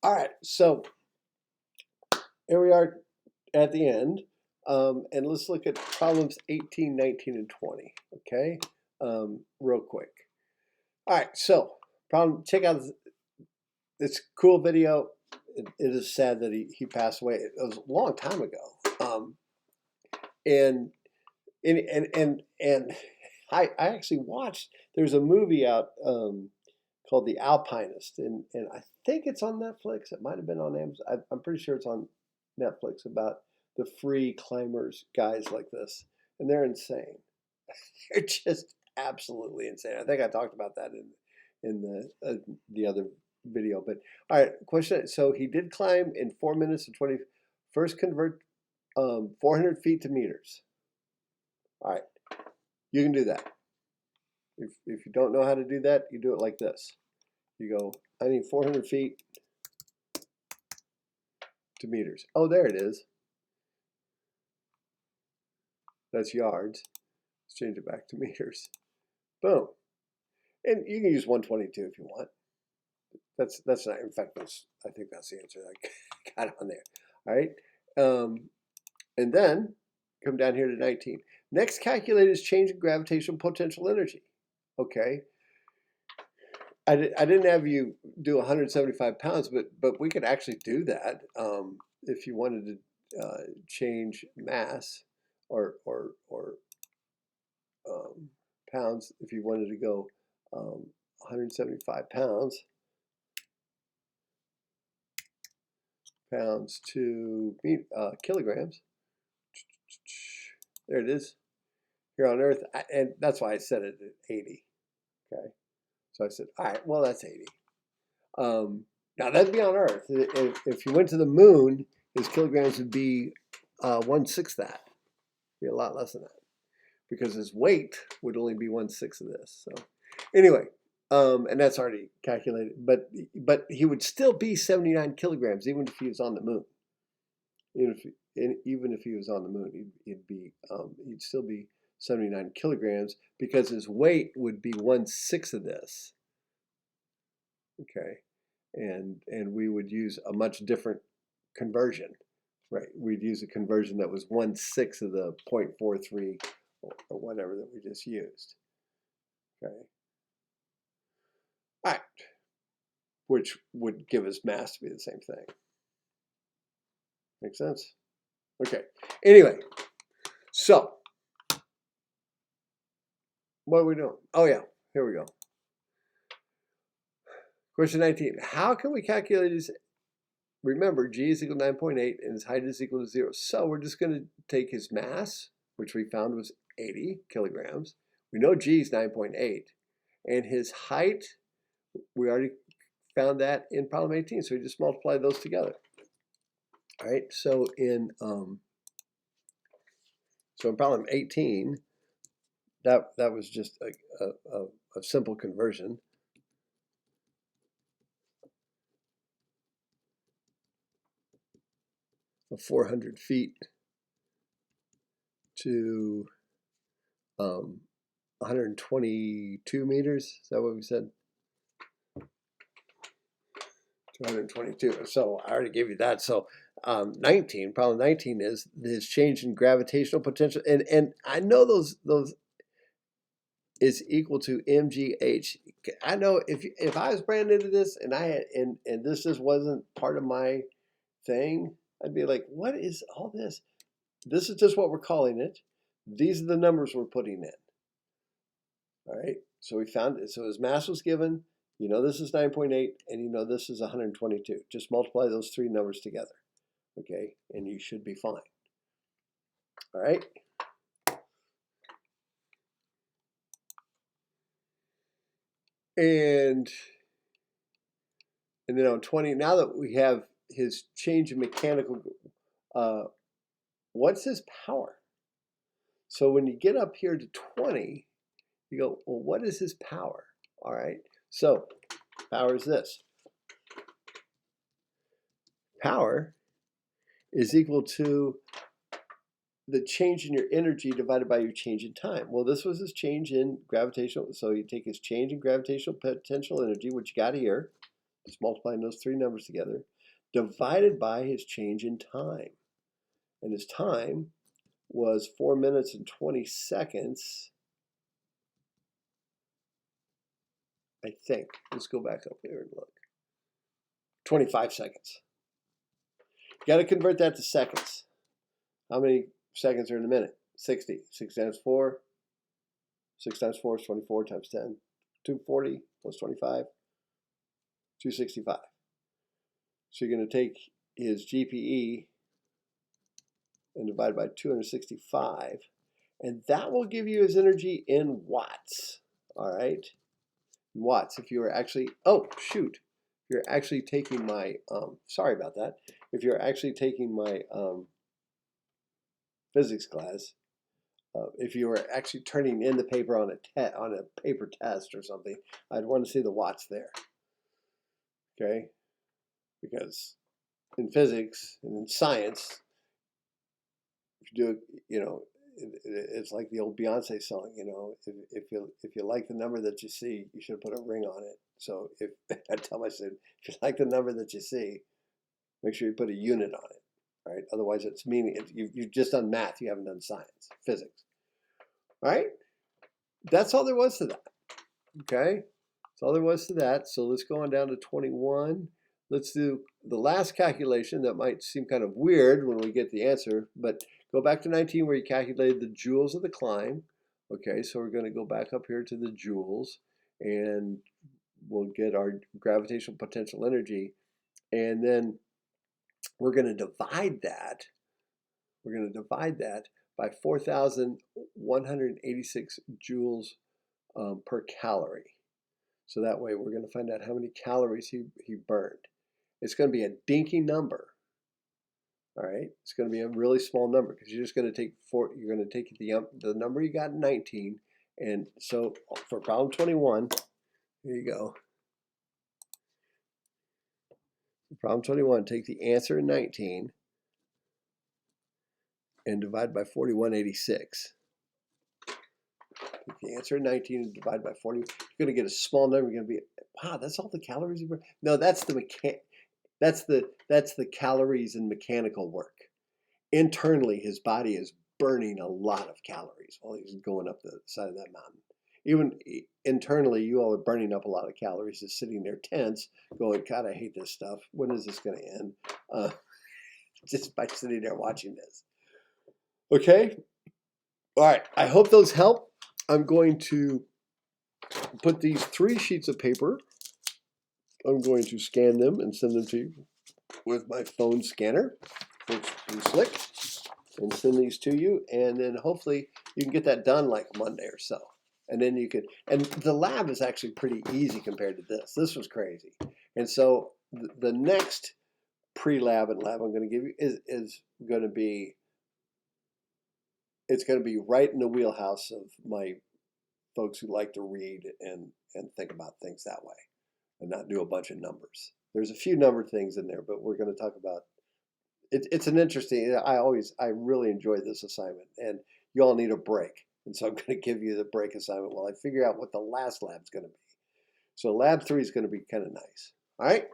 All right, so here we are at the end, and let's look at problems 18, 19, and 20, okay, real quick. All right, so check out this cool video. It is sad that he passed away. It was a long time ago, and and I actually watched. There's a movie out called The Alpinist, and I think it's on Netflix. It might have been on Amazon. I'm pretty sure it's on Netflix about the free climbers, guys like this, and they're insane. They're just absolutely insane. I think I talked about that in the other video. But all right, question. So he did climb in 4 minutes and 20. First, convert 400 feet to meters. All right, you can do that. If you don't know how to do that, you do it like this. You go, I need 400 feet to meters. Oh, there it is. That's yards. Let's change it back to meters. Boom. And you can use 122 if you want. That's not, in fact, I think that's the answer I got on there. All right. And then come down here to 19. Next, calculate is change in gravitational potential energy. Okay. I didn't have you do 175 pounds, but we could actually do that if you wanted to change mass or pounds. If you wanted to go 175 pounds to kilograms. There it is. Here on Earth, and that's why I set it at 80. Okay. So I said, all right, well, that's 80. Now, that'd be on Earth. If you went to the moon, his kilograms would be 1/6 that. Be a lot less than that. Because his weight would only be 1/6 of this. So anyway, and that's already calculated. But he would still be 79 kilograms, even if he was on the moon. Even if he was on the moon, he'd still be 79 kilograms because his weight would be 1/6 of this. Okay, and we would use a much different conversion, right? We'd use a conversion that was 1/6 of the 0.43 or whatever that we just used. Okay, all right, which would give us mass to be the same thing. Make sense? Okay. Anyway, so what are we doing? Oh yeah, here we go. Question 19. How can we calculate his, remember, G is equal to 9.8 and his height is equal to 0. So we're just going to take his mass, which we found was 80 kilograms. We know G is 9.8. And his height, we already found that in problem 18. So we just multiply those together. All right, so in problem 18, that was just a simple conversion. Of 400 feet to 122 meters. Is that what we said? 222. So I already gave you that. So 19, problem 19 is this change in gravitational potential. And I know those is equal to mgh. I know if I was brand new to this and I had and this just wasn't part of my thing, I'd be like, what is all this? This is just what we're calling it. These are the numbers we're putting in. All right. So we found it. So his mass was given. You know this is 9.8 and you know this is 122. Just multiply those three numbers together. Okay. And you should be fine. All right. And then on 20, now that we have his change in mechanical, what's his power? So when you get up here to 20, you go, well, what is his power? All right. So power is this. Power is equal to the change in your energy divided by your change in time. Well, this was his change in gravitational. So you take his change in gravitational potential energy, which you got here, just multiplying those three numbers together, divided by his change in time. And his time was 4 minutes and 20 seconds. I think. Let's go back up here and look. 25 seconds. Got to convert that to seconds. How many seconds are in a minute? 60. 6 times 4. 6 times 4 is 24 times 10. 240 plus 25. 265. So you're going to take his GPE and divide by 265. And that will give you his energy in watts. All right? Watts. If you were actually, oh, shoot. You're actually taking my, sorry about that. If you're actually taking my physics class, if you were actually turning in the paper on a paper test or something, I'd want to see the watts there. Okay? Because in physics and in science, if you do it, you know, it's like the old Beyonce song, you know, if you like the number that you see, you should put a ring on it. So if I tell my student, if you like the number that you see, make sure you put a unit on it. All right, otherwise it's meaning you've just done math, you haven't done science, physics. All right, that's all there was to that. Okay, that's all there was to that. So let's go on down to 21. Let's do the last calculation. That might seem kind of weird when we get the answer, but go back to 19 where you calculated the joules of the climb. Okay, so we're going to go back up here to the joules, and we'll get our gravitational potential energy, and then we're going to divide that. We're going to divide that by 4,186 joules per calorie. So that way we're going to find out how many calories he burned. It's going to be a dinky number. All right, it's going to be a really small number because you're just going to take you're going to take the number you got in 19, and so for problem 21, here you go. Problem 21, take the answer in 19 and divide by 4186. Take the answer in 19 and divide by 40. You're going to get a small number. You're going to be, wow, that's all the calories you burn. No, that's the calories and mechanical work. Internally, his body is burning a lot of calories while he's going up the side of that mountain. Even internally, you all are burning up a lot of calories just sitting there tense, going, God, I hate this stuff. When is this going to end? Just by sitting there watching this. Okay? All right. I hope those help. I'm going to put these 3 sheets of paper. I'm going to scan them and send them to you with my phone scanner. It's pretty slick. And send these to you. And then hopefully you can get that done like Monday or so. And then you could, and the lab is actually pretty easy compared to this. This was crazy. And so the next pre-lab and lab I'm going to give you is going to be, it's going to be right in the wheelhouse of my folks who like to read and think about things that way and not do a bunch of numbers. There's a few number things in there, but we're going to talk about, it's an interesting, I really enjoy this assignment, and you all need a break. And so I'm going to give you the break assignment while I figure out what the last lab's going to be. So lab 3 is going to be kind of nice. All right.